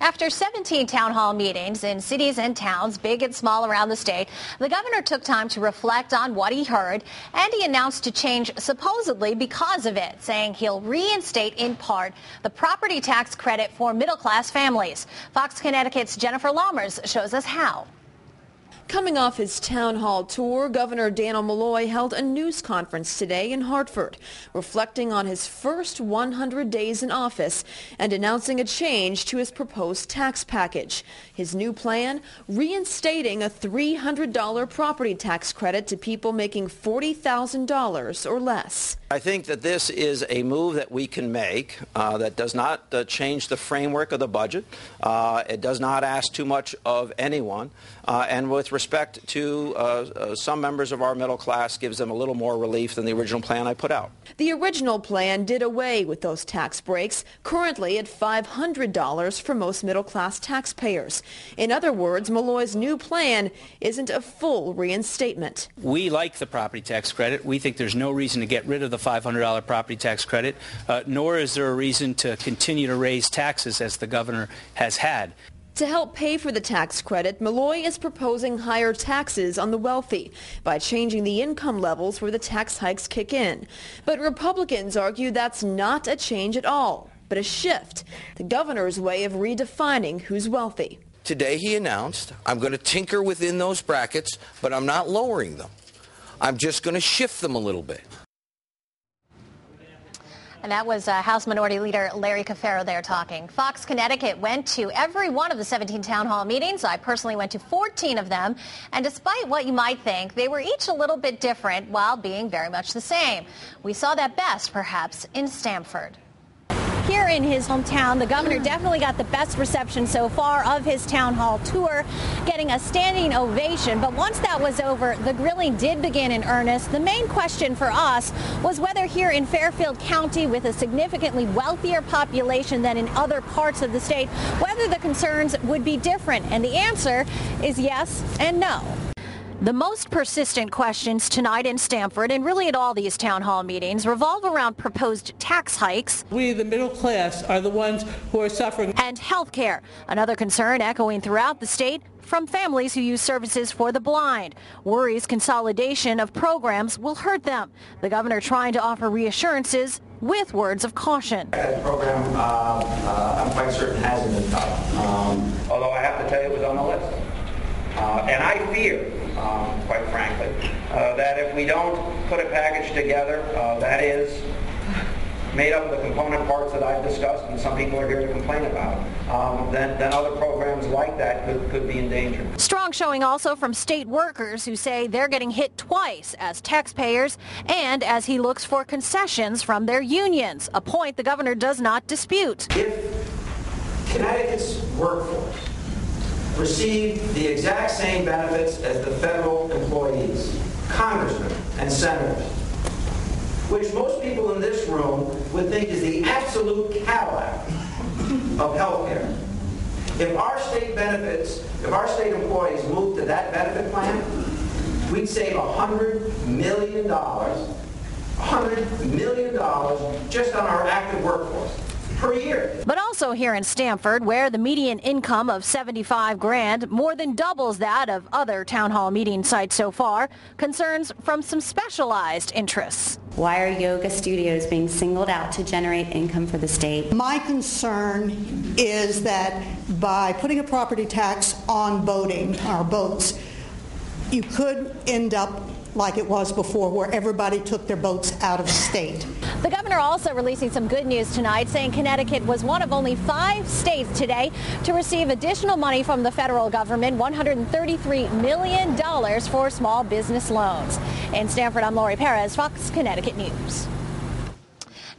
After 17 town hall meetings in cities and towns, big and small around the state, the governor took time to reflect on what he heard, and he announced a change supposedly because of it, saying he'll reinstate in part the property tax credit for middle-class families. Fox Connecticut's Jennifer Lammers shows us how. Coming off his town hall tour, Governor Dannel Malloy held a news conference today in Hartford, reflecting on his first 100 days in office and announcing a change to his proposed tax package. His new plan, reinstating a $300 property tax credit to people making $40,000 or less. I think that this is a move that we can make that does not change the framework of the budget. It does not ask too much of anyone. And with respect to some members of our middle class, gives them a little more relief than the original plan I put out. The original plan did away with those tax breaks, currently at $500 for most middle-class taxpayers. In other words, Malloy's new plan isn't a full reinstatement. We like the property tax credit. We think there's no reason to get rid of the $500 property tax credit, nor is there a reason to continue to raise taxes as the governor has had. To help pay for the tax credit, Malloy is proposing higher taxes on the wealthy by changing the income levels where the tax hikes kick in. But Republicans argue that's not a change at all, but a shift, the governor's way of redefining who's wealthy. Today he announced, I'm going to tinker within those brackets, but I'm not lowering them. I'm just going to shift them a little bit. And that was House Minority Leader Larry Cafaro there talking. Fox Connecticut went to every one of the 17 town hall meetings. I personally went to 14 of them. And despite what you might think, they were each a little bit different while being very much the same. We saw that best, perhaps, in Stamford. Here in his hometown, the governor definitely got the best reception so far of his town hall tour, getting a standing ovation. But once that was over, the grilling did begin in earnest. The main question for us was whether here in Fairfield County, with a significantly wealthier population than in other parts of the state, whether the concerns would be different. And the answer is yes and no. The most persistent questions tonight in Stamford, and really at all these town hall meetings, revolve around proposed tax hikes. We, the middle class, are the ones who are suffering. And health care, another concern echoing throughout the state from families who use services for the blind. Worries consolidation of programs will hurt them. The governor trying to offer reassurances with words of caution. That program, I'm quite certain, hasn't been cut. Although I have to tell you, it was on the list. And I fear, quite frankly, that if we don't put a package together that is made up of the component parts that I've discussed and some people are here to complain about, then other programs like that could be in danger. Strong showing also from state workers who say they're getting hit twice as taxpayers and as he looks for concessions from their unions, a point the governor does not dispute. If Connecticut's workforce receive the exact same benefits as the federal employees, congressmen and senators, which most people in this room would think is the absolute Cadillac of health care. If our state benefits, if our state employees move to that benefit plan, we'd save $100 million just on our active workforce per year. But also here in Stamford, where the median income of $75,000 more than doubles that of other town hall meeting sites so far, concerns from some specialized interests. Why are yoga studios being singled out to generate income for the state? My concern is that by putting a property tax on boating, or boats, you could end up like it was before, where everybody took their boats out of state. The governor also releasing some good news tonight, saying Connecticut was one of only 5 states today to receive additional money from the federal government, $133 million for small business loans. In Stamford, I'm Lori Perez, Fox Connecticut News.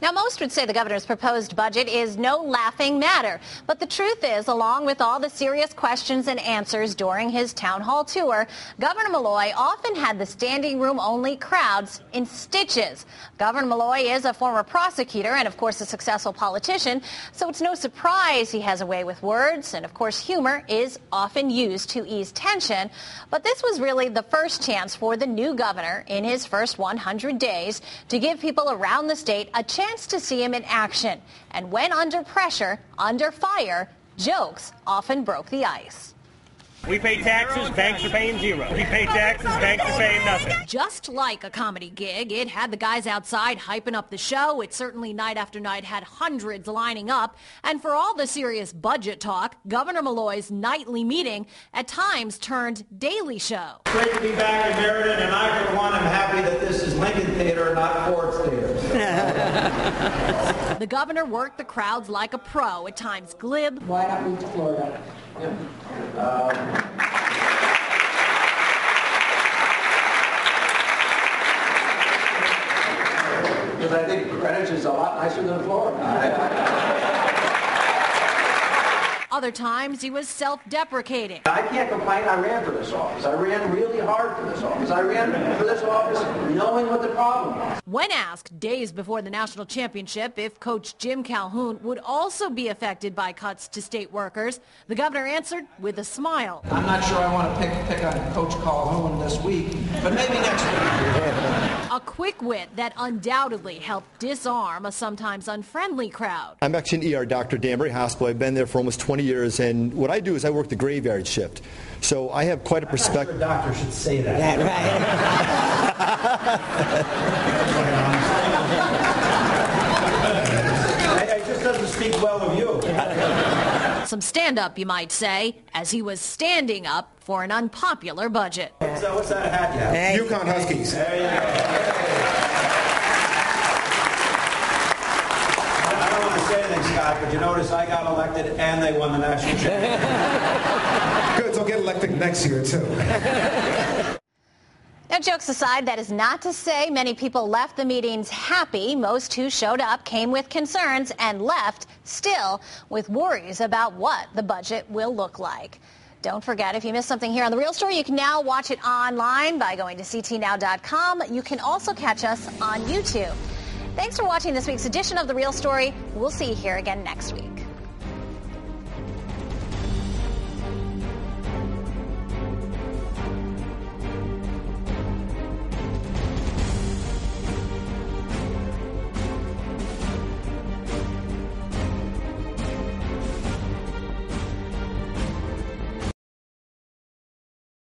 Now, most would say the governor's proposed budget is no laughing matter. But the truth is, along with all the serious questions and answers during his town hall tour, Governor Malloy often had the standing room only crowds in stitches. Governor Malloy is a former prosecutor and, of course, a successful politician. So it's no surprise he has a way with words. And, of course, humor is often used to ease tension. But this was really the first chance for the new governor in his first 100 days to give people around the state a chance to see him in action. And when under pressure, under fire, Jokes often broke the ice. We pay taxes, banks are paying zero. We pay taxes, banks are paying nothing. Just like a comedy gig, it had the guys outside hyping up the show. It certainly night after night had hundreds lining up. And for all the serious budget talk, Governor Malloy's nightly meeting at times turned daily show. Great to be back in Meriden, and I, for one, am happy that this is Lincoln Theater, not Ford's Theater. The governor worked the crowds like a pro, at times glib. Why not move to Florida? Because I think Greenwich is a lot nicer than Florida. Other times he was self-deprecating. I can't complain. I ran for this office. I ran really hard for this office. I ran for this office knowing what the problem was. When asked days before the national championship if Coach Jim Calhoun would also be affected by cuts to state workers, the governor answered with a smile. I'm not sure I want to pick on Coach Calhoun this week, but maybe next week. A quick wit that undoubtedly helped disarm a sometimes unfriendly crowd. I'm actually an ER doctor at Danbury Hospital. I've been there for almost 20 years, and what I do is I work the graveyard shift. So I have quite a perspective. I'm not sure a doctor should say that. It just doesn't speak well of you. Some stand-up, you might say, as he was standing up for an unpopular budget. So what's that hat you have? Hey. Yukon Huskies. There you go. I don't want to say anything, Scott, but you notice I got elected and they won the national championship. Good, so I'll get elected next year, too. Now, jokes aside, that is not to say many people left the meetings happy. Most who showed up came with concerns and left still with worries about what the budget will look like. Don't forget, if you missed something here on The Real Story, you can now watch it online by going to ctnow.com. You can also catch us on YouTube. Thanks for watching this week's edition of The Real Story. We'll see you here again next week.